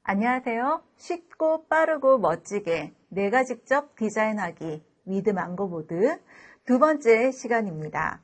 안녕하세요. 쉽고 빠르고 멋지게 내가 직접 디자인하기 위드 망고보드 두 번째 시간입니다.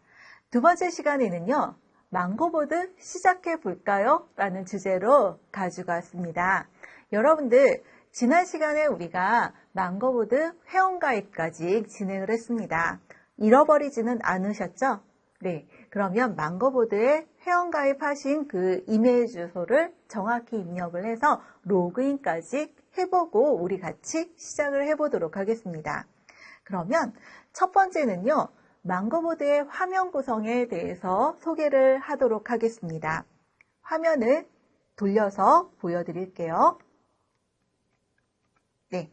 두 번째 시간에는요. 망고보드 시작해 볼까요? 라는 주제로 가지고 왔습니다. 여러분들 지난 시간에 우리가 망고보드 회원가입까지 진행을 했습니다. 잃어버리지는 않으셨죠? 네, 그러면 망고보드에 회원가입하신 그 이메일 주소를 정확히 입력을 해서 로그인까지 해보고 우리 같이 시작을 해보도록 하겠습니다. 그러면 첫 번째는요. 망고보드의 화면 구성에 대해서 소개를 하도록 하겠습니다. 화면을 돌려서 보여드릴게요. 네,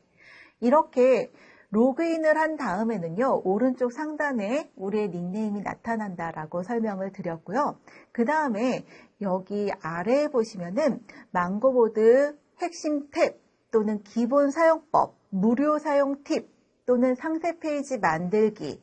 이렇게 로그인을 한 다음에는요. 오른쪽 상단에 우리의 닉네임이 나타난다라고 설명을 드렸고요. 그 다음에 여기 아래에 보시면은 망고보드 핵심 탭 또는 기본 사용법, 무료 사용 팁 또는 상세 페이지 만들기,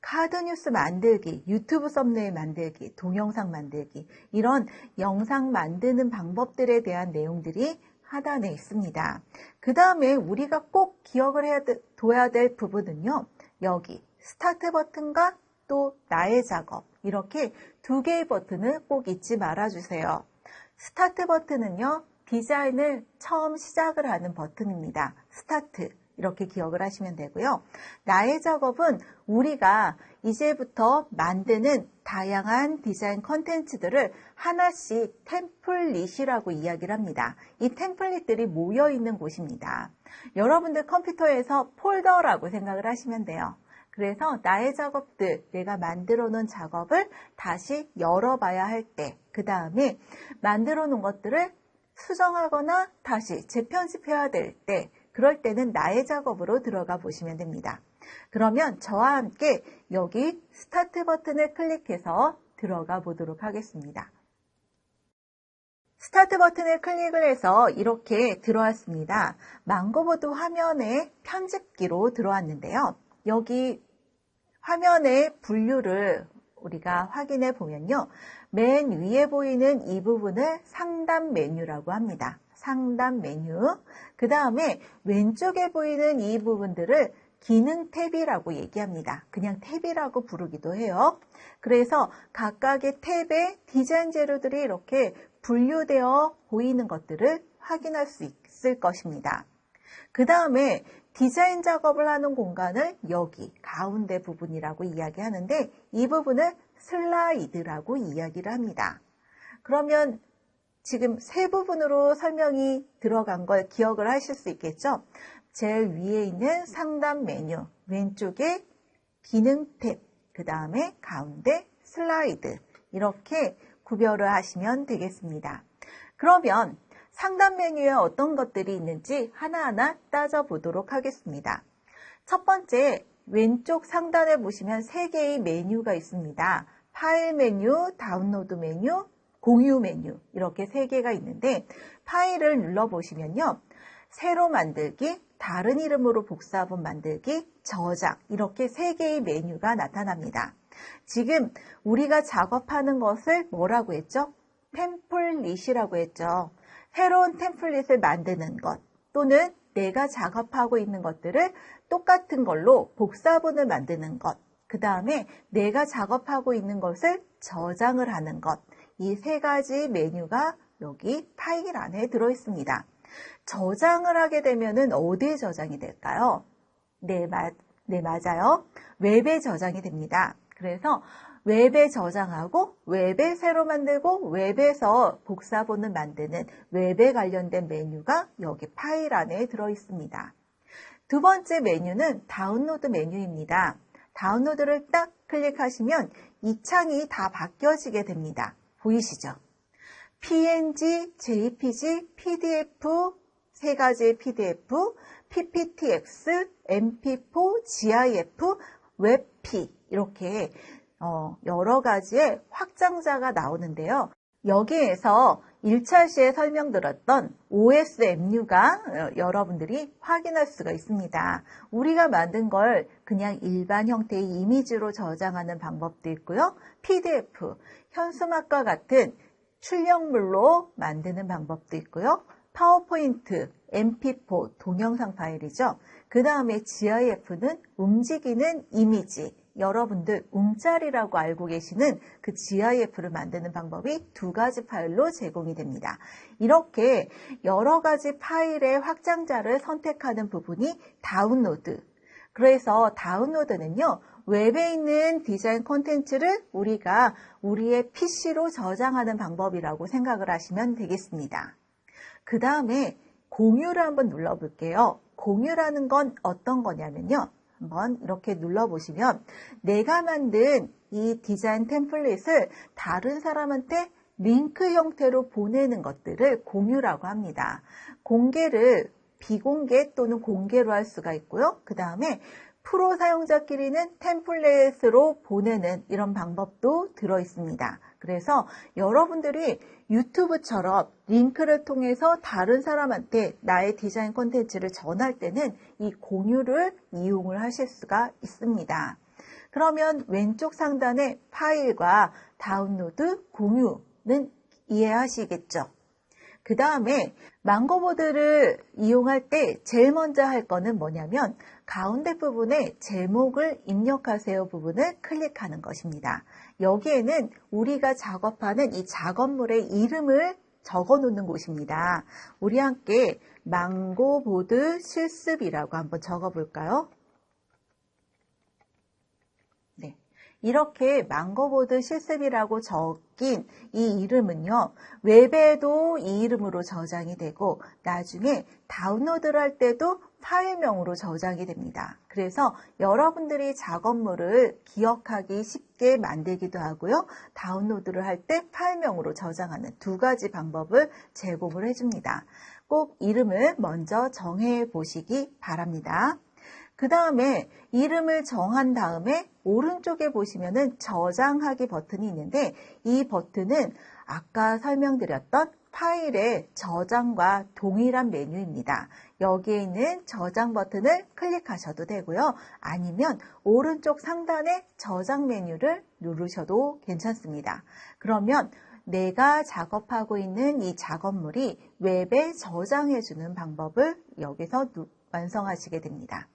카드 뉴스 만들기, 유튜브 썸네일 만들기, 동영상 만들기 이런 영상 만드는 방법들에 대한 내용들이 하단에 있습니다. 그 다음에 우리가 꼭 기억을 둬야 될 부분은요. 여기 스타트 버튼과 또 나의 작업 이렇게 두 개의 버튼을 꼭 잊지 말아주세요. 스타트 버튼은요. 디자인을 처음 시작을 하는 버튼입니다. 스타트 이렇게 기억을 하시면 되고요. 나의 작업은 우리가 이제부터 만드는 다양한 디자인 컨텐츠들을 하나씩 템플릿이라고 이야기를 합니다. 이 템플릿들이 모여있는 곳입니다. 여러분들 컴퓨터에서 폴더라고 생각을 하시면 돼요. 그래서 나의 작업들, 내가 만들어 놓은 작업을 다시 열어봐야 할 때, 그 다음에 만들어 놓은 것들을 수정하거나 다시 재편집해야 될 때, 그럴 때는 나의 작업으로 들어가 보시면 됩니다. 그러면 저와 함께 여기 스타트 버튼을 클릭해서 들어가 보도록 하겠습니다. 스타트 버튼을 클릭을 해서 이렇게 들어왔습니다. 망고보드 화면에 편집기로 들어왔는데요. 여기 화면의 분류를 우리가 확인해 보면요. 맨 위에 보이는 이 부분을 상단 메뉴라고 합니다. 상단 메뉴. 그 다음에 왼쪽에 보이는 이 부분들을 기능 탭이라고 얘기합니다. 그냥 탭이라고 부르기도 해요. 그래서 각각의 탭에 디자인 재료들이 이렇게 분류되어 보이는 것들을 확인할 수 있을 것입니다. 그 다음에 디자인 작업을 하는 공간을 여기 가운데 부분이라고 이야기하는데 이 부분을 슬라이드라고 이야기를 합니다. 그러면 지금 세 부분으로 설명이 들어간 걸 기억을 하실 수 있겠죠? 제일 위에 있는 상단 메뉴, 왼쪽에 기능 탭, 그 다음에 가운데 슬라이드 이렇게 구별을 하시면 되겠습니다. 그러면 상단 메뉴에 어떤 것들이 있는지 하나하나 따져보도록 하겠습니다. 첫 번째, 왼쪽 상단에 보시면 세 개의 메뉴가 있습니다. 파일 메뉴, 다운로드 메뉴, 공유 메뉴 이렇게 세 개가 있는데 파일을 눌러보시면요. 새로 만들기, 다른 이름으로 복사본 만들기, 저장 이렇게 세 개의 메뉴가 나타납니다. 지금 우리가 작업하는 것을 뭐라고 했죠? 템플릿이라고 했죠. 새로운 템플릿을 만드는 것 또는 내가 작업하고 있는 것들을 똑같은 걸로 복사본을 만드는 것, 그 다음에 내가 작업하고 있는 것을 저장을 하는 것, 이 세 가지 메뉴가 여기 파일 안에 들어있습니다. 저장을 하게 되면은 어디에 저장이 될까요? 네, 맞아요. 웹에 저장이 됩니다. 그래서 웹에 저장하고 웹에 새로 만들고 웹에서 복사본을 만드는 웹에 관련된 메뉴가 여기 파일 안에 들어있습니다. 두 번째 메뉴는 다운로드 메뉴입니다. 다운로드를 딱 클릭하시면 이 창이 다 바뀌어지게 됩니다. 보이시죠? PNG, JPG, PDF, 세 가지의 PDF, PPTX, MP4, GIF, WebP 이렇게 여러 가지의 확장자가 나오는데요. 여기에서 1차 시에 설명드렸던 OSMU가 여러분들이 확인할 수가 있습니다. 우리가 만든 걸 그냥 일반 형태의 이미지로 저장하는 방법도 있고요. PDF, 현수막과 같은 출력물로 만드는 방법도 있고요. 파워포인트, mp4 동영상 파일이죠. 그 다음에 GIF는 움직이는 이미지, 여러분들 움짤이라고 알고 계시는 그 GIF를 만드는 방법이 두 가지 파일로 제공이 됩니다. 이렇게 여러 가지 파일의 확장자를 선택하는 부분이 다운로드. 그래서 다운로드는요, 웹에 있는 디자인 콘텐츠를 우리가 우리의 PC로 저장하는 방법이라고 생각을 하시면 되겠습니다. 그 다음에 공유를 한번 눌러볼게요. 공유라는 건 어떤 거냐면요. 한번 이렇게 눌러보시면 내가 만든 이 디자인 템플릿을 다른 사람한테 링크 형태로 보내는 것들을 공유라고 합니다. 공개를 비공개 또는 공개로 할 수가 있고요. 그 다음에 프로 사용자끼리는 템플릿으로 보내는 이런 방법도 들어 있습니다. 그래서 여러분들이 유튜브처럼 링크를 통해서 다른 사람한테 나의 디자인 콘텐츠를 전할 때는 이 공유를 이용을 하실 수가 있습니다. 그러면 왼쪽 상단의 파일과 다운로드, 공유는 이해하시겠죠? 그 다음에 망고보드를 이용할 때 제일 먼저 할 거는 뭐냐면 가운데 부분에 제목을 입력하세요 부분을 클릭하는 것입니다. 여기에는 우리가 작업하는 이 작업물의 이름을 적어 놓는 곳입니다. 우리 함께 망고보드 실습이라고 한번 적어 볼까요? 네. 이렇게 망고보드 실습이라고 적인 이 이름은요, 웹에도 이 이름으로 저장이 되고 나중에 다운로드를 할 때도 파일명으로 저장이 됩니다. 그래서 여러분들이 작업물을 기억하기 쉽게 만들기도 하고요, 다운로드를 할 때 파일명으로 저장하는 두 가지 방법을 제공을 해줍니다. 꼭 이름을 먼저 정해 보시기 바랍니다. 그 다음에 이름을 정한 다음에 오른쪽에 보시면은 저장하기 버튼이 있는데 이 버튼은 아까 설명드렸던 파일의 저장과 동일한 메뉴입니다. 여기에 있는 저장 버튼을 클릭하셔도 되고요. 아니면 오른쪽 상단의 저장 메뉴를 누르셔도 괜찮습니다. 그러면 내가 작업하고 있는 이 작업물이 웹에 저장해주는 방법을 여기서 완성하시게 됩니다.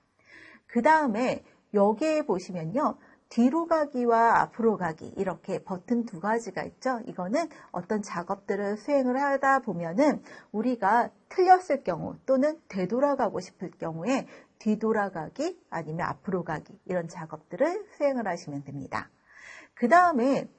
그 다음에 여기에 보시면요, 뒤로 가기와 앞으로 가기 이렇게 버튼 두 가지가 있죠. 이거는 어떤 작업들을 수행을 하다 보면은 우리가 틀렸을 경우 또는 되돌아가고 싶을 경우에 뒤돌아가기 아니면 앞으로 가기 이런 작업들을 수행을 하시면 됩니다. 그 다음에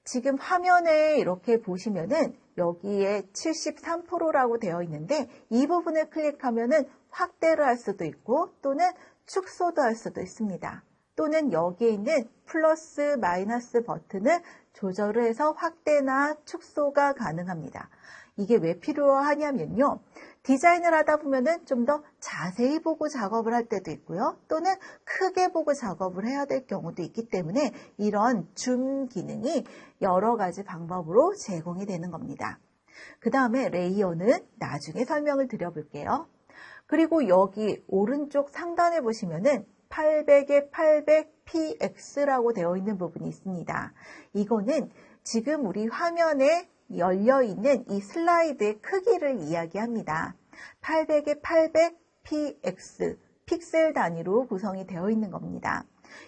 지금 화면에 이렇게 보시면은 여기에 73%라고 되어 있는데 이 부분을 클릭하면은 확대를 할 수도 있고 또는 축소도 할 수도 있습니다. 또는 여기에 있는 플러스 마이너스 버튼을 조절을 해서 확대나 축소가 가능합니다. 이게 왜 필요하냐면요, 디자인을 하다 보면은 좀 더 자세히 보고 작업을 할 때도 있고요, 또는 크게 보고 작업을 해야 될 경우도 있기 때문에 이런 줌 기능이 여러 가지 방법으로 제공이 되는 겁니다. 그 다음에 레이어는 나중에 설명을 드려볼게요. 그리고 여기 오른쪽 상단에 보시면은 800에 800px라고 되어 있는 부분이 있습니다. 이거는 지금 우리 화면에 열려 있는 이 슬라이드의 크기를 이야기합니다. 800에 800px, 픽셀 단위로 구성이 되어 있는 겁니다.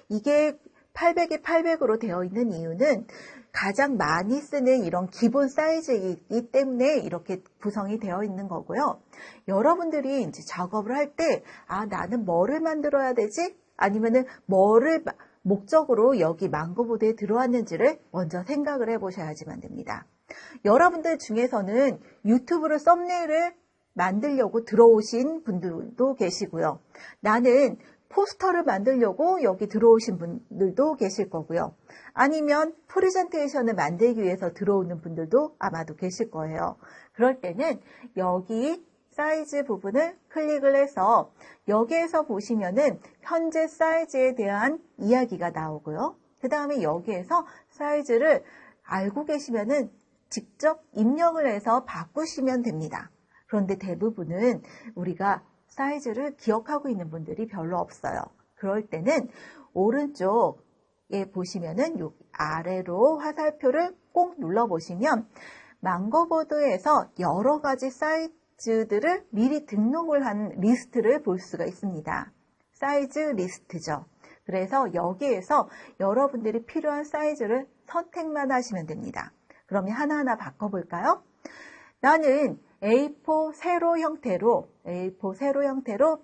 이게 800에 800으로 되어 있는 이유는 가장 많이 쓰는 이런 기본 사이즈이기 때문에 이렇게 구성이 되어 있는 거고요. 여러분들이 이제 작업을 할 때, 나는 뭐를 만들어야 되지? 아니면은 뭐를 목적으로 여기 망고보드에 들어왔는지를 먼저 생각을 해보셔야지만 됩니다. 여러분들 중에서는 유튜브로 썸네일을 만들려고 들어오신 분들도 계시고요. 나는 포스터를 만들려고 여기 들어오신 분들도 계실 거고요. 아니면 프레젠테이션을 만들기 위해서 들어오는 분들도 아마도 계실 거예요. 그럴 때는 여기 사이즈 부분을 클릭을 해서 여기에서 보시면은 현재 사이즈에 대한 이야기가 나오고요. 그 다음에 여기에서 사이즈를 알고 계시면은 직접 입력을 해서 바꾸시면 됩니다. 그런데 대부분은 우리가 사이즈를 기억하고 있는 분들이 별로 없어요. 그럴 때는 오른쪽에 보시면은 여기 아래로 화살표를 꼭 눌러보시면 망고보드에서 여러 가지 사이즈 사이즈들을 미리 등록을 한 리스트를 볼 수가 있습니다. 사이즈 리스트죠. 그래서 여기에서 여러분들이 필요한 사이즈를 선택만 하시면 됩니다. 그러면 하나하나 바꿔볼까요? 나는 A4 세로 형태로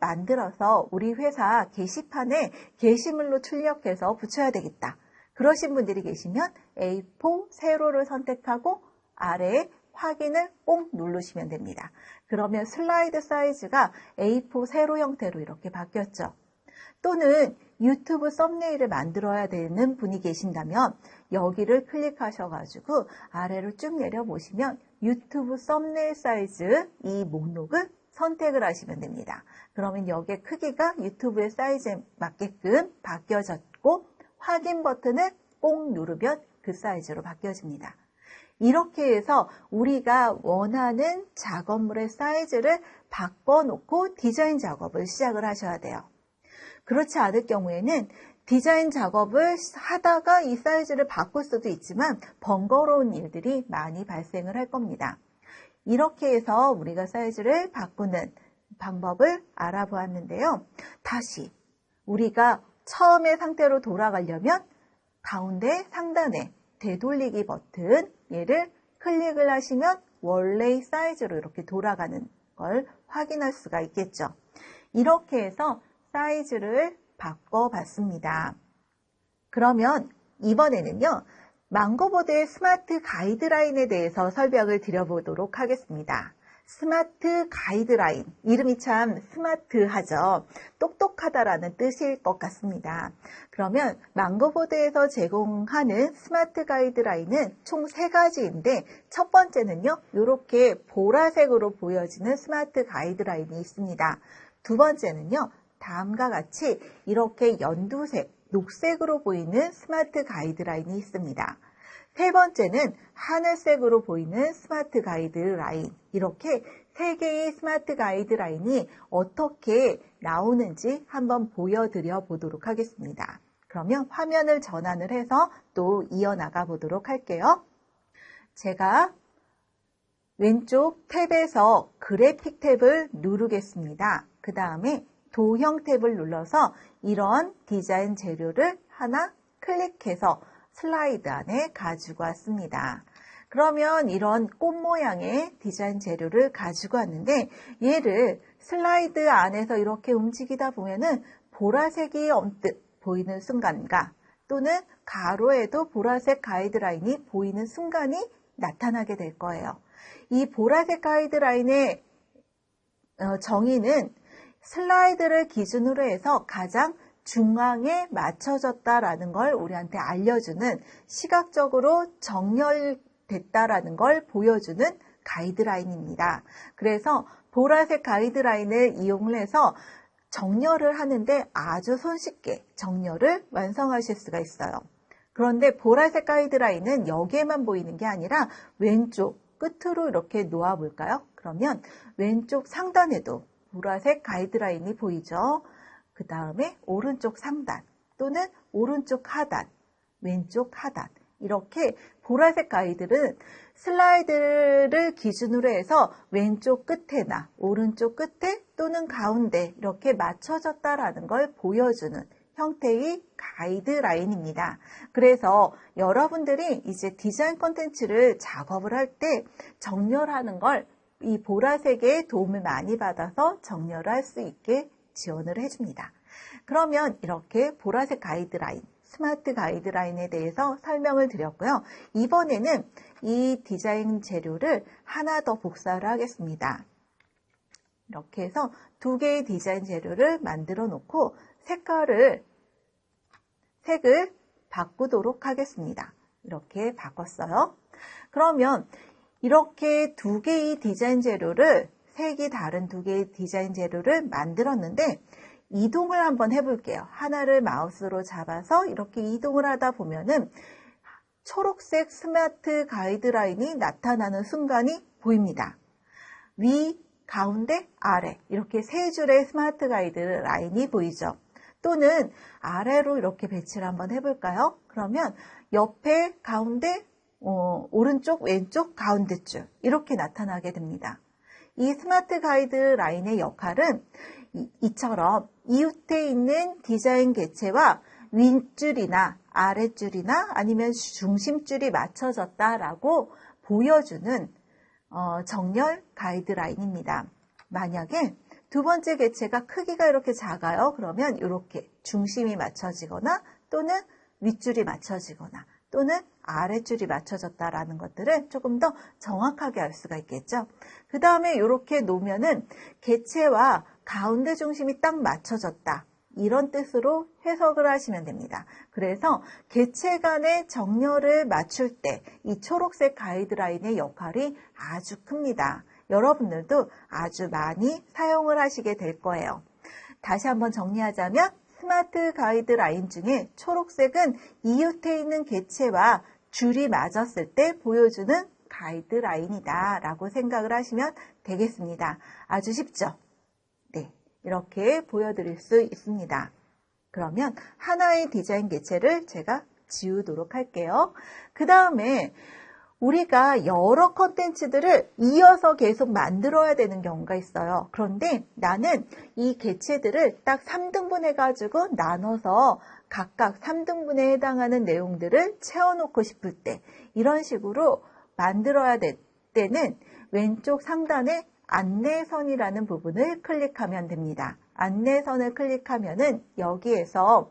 만들어서 우리 회사 게시판에 게시물로 출력해서 붙여야 되겠다. 그러신 분들이 계시면 A4 세로를 선택하고 아래에 확인을 꼭 누르시면 됩니다. 그러면 슬라이드 사이즈가 A4 세로 형태로 이렇게 바뀌었죠. 또는 유튜브 썸네일을 만들어야 되는 분이 계신다면 여기를 클릭하셔가지고 아래로 쭉 내려보시면 유튜브 썸네일 사이즈 이 목록을 선택을 하시면 됩니다. 그러면 여기에 크기가 유튜브의 사이즈에 맞게끔 바뀌어졌고 확인 버튼을 꼭 누르면 그 사이즈로 바뀌어집니다. 이렇게 해서 우리가 원하는 작업물의 사이즈를 바꿔놓고 디자인 작업을 시작을 하셔야 돼요. 그렇지 않을 경우에는 디자인 작업을 하다가 이 사이즈를 바꿀 수도 있지만 번거로운 일들이 많이 발생을 할 겁니다. 이렇게 해서 우리가 사이즈를 바꾸는 방법을 알아보았는데요. 다시 우리가 처음의 상태로 돌아가려면 가운데 상단에 되돌리기 버튼 얘를 클릭을 하시면 원래의 사이즈로 이렇게 돌아가는 걸 확인할 수가 있겠죠. 이렇게 해서 사이즈를 바꿔봤습니다. 그러면 이번에는요. 망고보드의 스마트 가이드라인에 대해서 설명을 드려보도록 하겠습니다. 스마트 가이드라인, 이름이 참 스마트하죠. 똑똑하다라는 뜻일 것 같습니다. 그러면 망고보드에서 제공하는 스마트 가이드라인은 총 3가지인데 첫 번째는요. 이렇게 보라색으로 보여지는 스마트 가이드라인이 있습니다. 두 번째는요. 다음과 같이 이렇게 연두색, 녹색으로 보이는 스마트 가이드라인이 있습니다. 세 번째는 하늘색으로 보이는 스마트 가이드라인. 이렇게 3개의 스마트 가이드라인이 어떻게 나오는지 한번 보여드려 보도록 하겠습니다. 그러면 화면을 전환을 해서 또 이어나가 보도록 할게요. 제가 왼쪽 탭에서 그래픽 탭을 누르겠습니다. 그 다음에 도형 탭을 눌러서 이런 디자인 재료를 하나 클릭해서 슬라이드 안에 가지고 왔습니다. 그러면 이런 꽃 모양의 디자인 재료를 가지고 왔는데 얘를 슬라이드 안에서 이렇게 움직이다 보면은 보라색이 언뜻 보이는 순간과 또는 가로에도 보라색 가이드라인이 보이는 순간이 나타나게 될 거예요. 이 보라색 가이드라인의 정의는 슬라이드를 기준으로 해서 가장 중앙에 맞춰졌다라는 걸 우리한테 알려주는 시각적으로 정렬됐다라는 걸 보여주는 가이드라인입니다. 그래서 보라색 가이드라인을 이용을 해서 정렬을 하는데 아주 손쉽게 정렬을 완성하실 수가 있어요. 그런데 보라색 가이드라인은 여기에만 보이는 게 아니라 왼쪽 끝으로 이렇게 놓아볼까요? 그러면 왼쪽 상단에도 보라색 가이드라인이 보이죠? 그 다음에 오른쪽 상단 또는 오른쪽 하단, 왼쪽 하단 이렇게 보라색 가이드는 슬라이드를 기준으로 해서 왼쪽 끝에나 오른쪽 끝에 또는 가운데 이렇게 맞춰졌다라는 걸 보여주는 형태의 가이드라인입니다. 그래서 여러분들이 이제 디자인 콘텐츠를 작업을 할 때 정렬하는 걸 이 보라색의 도움을 많이 받아서 정렬을 할 수 있게 지원을 해줍니다. 그러면 이렇게 보라색 가이드라인, 스마트 가이드라인에 대해서 설명을 드렸고요. 이번에는 이 디자인 재료를 하나 더 복사를 하겠습니다. 이렇게 해서 2개의 디자인 재료를 만들어 놓고 색을 바꾸도록 하겠습니다. 이렇게 바꿨어요. 그러면 이렇게 2개의 디자인 재료를 색이 다른 2개의 디자인 재료를 만들었는데 이동을 한번 해볼게요. 하나를 마우스로 잡아서 이렇게 이동을 하다 보면은 초록색 스마트 가이드라인이 나타나는 순간이 보입니다. 위, 가운데, 아래 이렇게 3줄의 스마트 가이드라인이 보이죠. 또는 아래로 이렇게 배치를 한번 해볼까요? 그러면 옆에, 가운데, 오른쪽, 왼쪽, 가운데 줄 이렇게 나타나게 됩니다. 이 스마트 가이드라인의 역할은 이처럼 이웃에 있는 디자인 개체와 윗줄이나 아랫줄이나 아니면 중심줄이 맞춰졌다라고 보여주는 정렬 가이드라인입니다. 만약에 두 번째 개체가 크기가 이렇게 작아요. 그러면 이렇게 중심이 맞춰지거나 또는 윗줄이 맞춰지거나 또는 아랫줄이 맞춰졌다라는 것들을 조금 더 정확하게 알 수가 있겠죠. 그 다음에 이렇게 놓으면은 개체와 가운데 중심이 딱 맞춰졌다. 이런 뜻으로 해석을 하시면 됩니다. 그래서 개체 간의 정렬을 맞출 때 이 초록색 가이드라인의 역할이 아주 큽니다. 여러분들도 아주 많이 사용을 하시게 될 거예요. 다시 한번 정리하자면 스마트 가이드라인 중에 초록색은 이웃에 있는 개체와 줄이 맞았을 때 보여주는 가이드라인이다 라고 생각을 하시면 되겠습니다. 아주 쉽죠? 네, 이렇게 보여드릴 수 있습니다. 그러면 하나의 디자인 개체를 제가 지우도록 할게요. 그 다음에 우리가 여러 컨텐츠들을 이어서 계속 만들어야 되는 경우가 있어요. 그런데 나는 이 개체들을 딱 3등분 해가지고 나눠서 각각 3등분에 해당하는 내용들을 채워놓고 싶을 때 이런 식으로 만들어야 될 때는 왼쪽 상단에 안내선이라는 부분을 클릭하면 됩니다. 안내선을 클릭하면은 여기에서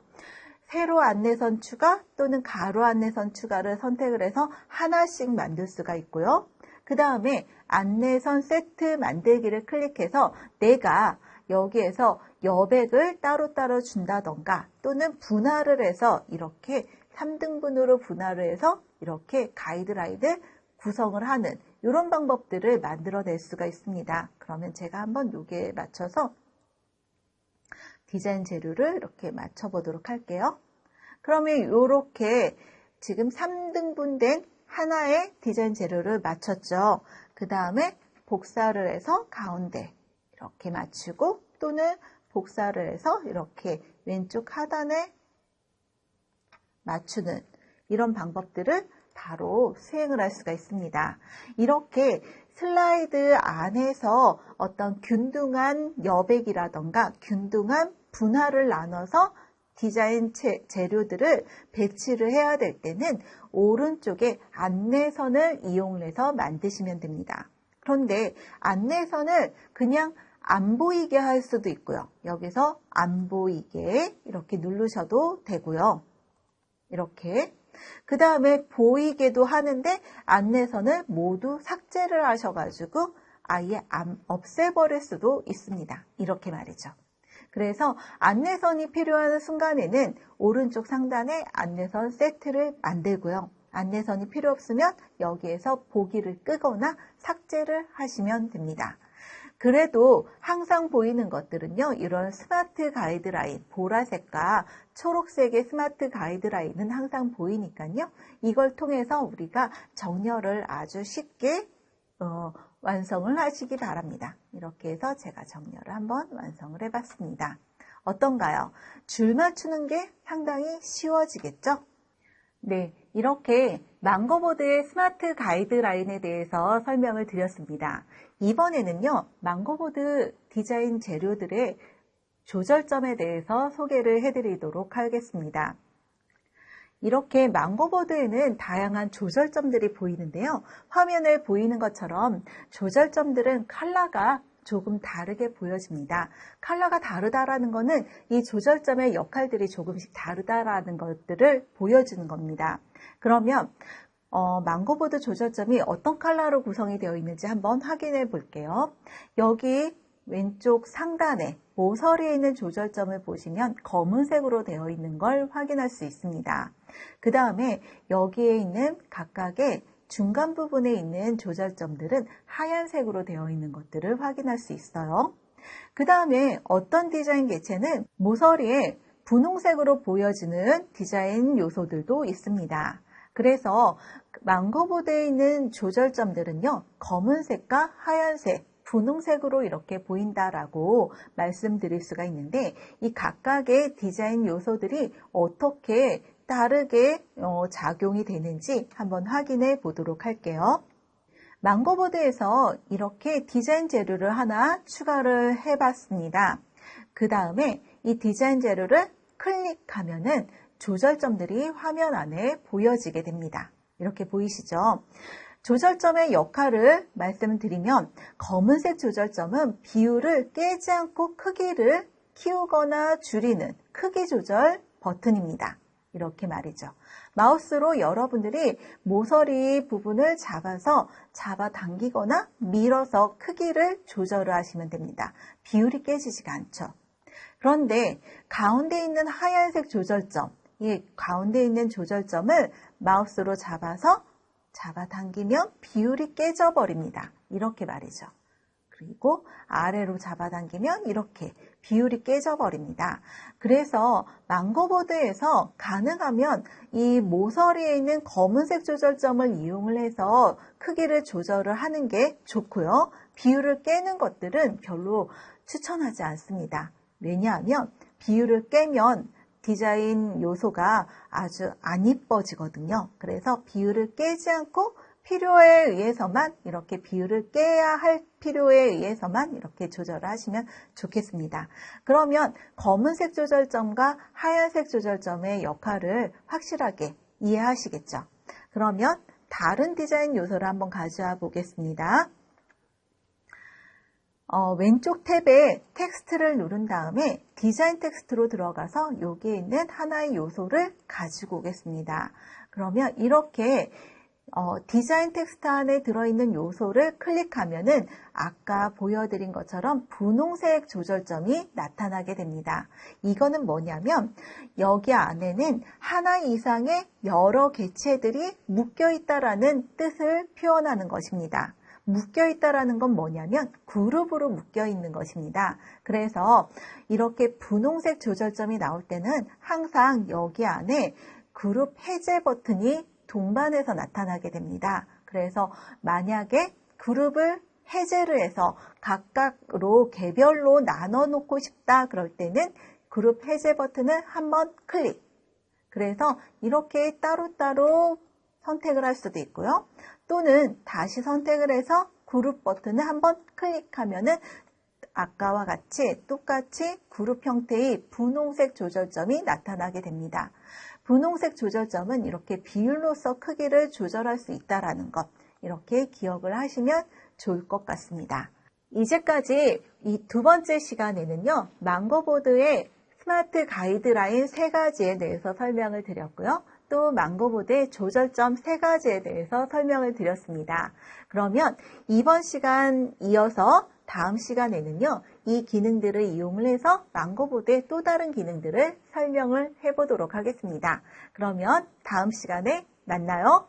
세로 안내선 추가 또는 가로 안내선 추가를 선택을 해서 하나씩 만들 수가 있고요. 그 다음에 안내선 세트 만들기를 클릭해서 내가 여기에서 여백을 따로따로 준다던가 또는 분할을 해서 이렇게 3등분으로 분할을 해서 이렇게 가이드라인을 구성을 하는 이런 방법들을 만들어낼 수가 있습니다. 그러면 제가 한번 여기에 맞춰서 디자인 재료를 이렇게 맞춰보도록 할게요. 그러면 이렇게 지금 3등분된 하나의 디자인 재료를 맞췄죠. 그 다음에 복사를 해서 가운데 이렇게 맞추고 또는 복사를 해서 이렇게 왼쪽 하단에 맞추는 이런 방법들을 바로 수행을 할 수가 있습니다. 이렇게 슬라이드 안에서 어떤 균등한 여백이라던가 균등한 분할을 나눠서 디자인 재료들을 배치를 해야 될 때는 오른쪽에 안내선을 이용해서 만드시면 됩니다. 그런데 안내선을 그냥 안 보이게 할 수도 있고요. 여기서 안 보이게 이렇게 누르셔도 되고요. 이렇게. 그 다음에 보이게도 하는데 안내선을 모두 삭제를 하셔가지고 아예 없애버릴 수도 있습니다. 이렇게 말이죠. 그래서 안내선이 필요한 순간에는 오른쪽 상단에 안내선 세트를 만들고요. 안내선이 필요 없으면 여기에서 보기를 끄거나 삭제를 하시면 됩니다. 그래도 항상 보이는 것들은요. 이런 스마트 가이드라인, 보라색과 초록색의 스마트 가이드라인은 항상 보이니까요. 이걸 통해서 우리가 정렬을 아주 쉽게 완성을 하시기 바랍니다. 이렇게 해서 제가 정렬을 한번 완성을 해봤습니다. 어떤가요? 줄 맞추는 게 상당히 쉬워지겠죠? 네, 이렇게 망고보드의 스마트 가이드라인에 대해서 설명을 드렸습니다. 이번에는요, 망고보드 디자인 재료들의 조절점에 대해서 소개를 해드리도록 하겠습니다. 이렇게 망고보드에는 다양한 조절점들이 보이는데요. 화면에 보이는 것처럼 조절점들은 컬러가 조금 다르게 보여집니다. 컬러가 다르다라는 것은 이 조절점의 역할들이 조금씩 다르다라는 것들을 보여주는 겁니다. 그러면 망고보드 조절점이 어떤 컬러로 구성이 되어 있는지 한번 확인해 볼게요. 여기 왼쪽 상단에 모서리에 있는 조절점을 보시면 검은색으로 되어 있는 걸 확인할 수 있습니다. 그 다음에 여기에 있는 각각의 중간 부분에 있는 조절점들은 하얀색으로 되어 있는 것들을 확인할 수 있어요. 그 다음에 어떤 디자인 개체는 모서리에 분홍색으로 보여지는 디자인 요소들도 있습니다. 그래서 망고보드에 있는 조절점들은요, 검은색과 하얀색, 분홍색으로 이렇게 보인다라고 말씀드릴 수가 있는데 이 각각의 디자인 요소들이 어떻게 다르게 작용이 되는지 한번 확인해 보도록 할게요. 망고보드에서 이렇게 디자인 재료를 하나 추가를 해봤습니다. 그 다음에 이 디자인 재료를 클릭하면은 조절점들이 화면 안에 보여지게 됩니다. 이렇게 보이시죠? 조절점의 역할을 말씀드리면 검은색 조절점은 비율을 깨지 않고 크기를 키우거나 줄이는 크기 조절 버튼입니다. 이렇게 말이죠. 마우스로 여러분들이 모서리 부분을 잡아당기거나 밀어서 크기를 조절을 하시면 됩니다. 비율이 깨지지가 않죠. 그런데 가운데 있는 하얀색 조절점, 이 가운데 있는 조절점을 마우스로 잡아당기면 비율이 깨져버립니다. 이렇게 말이죠. 그리고 아래로 잡아당기면 이렇게 비율이 깨져버립니다. 그래서 망고보드에서 가능하면 이 모서리에 있는 검은색 조절점을 이용을 해서 크기를 조절을 하는 게 좋고요. 비율을 깨는 것들은 별로 추천하지 않습니다. 왜냐하면 비율을 깨면 디자인 요소가 아주 안 이뻐지거든요. 그래서 비율을 깨지 않고 필요에 의해서만 이렇게 비율을 깨야 할 필요에 의해서만 이렇게 조절을 하시면 좋겠습니다. 그러면 검은색 조절점과 하얀색 조절점의 역할을 확실하게 이해하시겠죠? 그러면 다른 디자인 요소를 한번 가져와 보겠습니다. 왼쪽 탭에 텍스트를 누른 다음에 디자인 텍스트로 들어가서 여기에 있는 하나의 요소를 가지고 오겠습니다. 그러면 이렇게 디자인 텍스트 안에 들어있는 요소를 클릭하면은 아까 보여드린 것처럼 분홍색 조절점이 나타나게 됩니다. 이거는 뭐냐면 여기 안에는 하나 이상의 여러 객체들이 묶여 있다라는 뜻을 표현하는 것입니다. 묶여 있다라는 건 뭐냐면 그룹으로 묶여 있는 것입니다. 그래서 이렇게 분홍색 조절점이 나올 때는 항상 여기 안에 그룹 해제 버튼이 동반해서 나타나게 됩니다. 그래서 만약에 그룹을 해제를 해서 각각으로 개별로 나눠 놓고 싶다 그럴 때는 그룹 해제 버튼을 한번 클릭. 그래서 이렇게 따로따로 선택을 할 수도 있고요. 또는 다시 선택을 해서 그룹 버튼을 한번 클릭하면은 아까와 같이 똑같이 그룹 형태의 분홍색 조절점이 나타나게 됩니다. 분홍색 조절점은 이렇게 비율로서 크기를 조절할 수 있다는 것, 이렇게 기억을 하시면 좋을 것 같습니다. 이제까지 이 두 번째 시간에는요, 망고보드의 스마트 가이드라인 3가지에 대해서 설명을 드렸고요. 또 망고보드의 조절점 3가지에 대해서 설명을 드렸습니다. 그러면 이번 시간 이어서 다음 시간에는요, 이 기능들을 이용을 해서 망고보드의 또 다른 기능들을 설명을 해보도록 하겠습니다. 그러면 다음 시간에 만나요.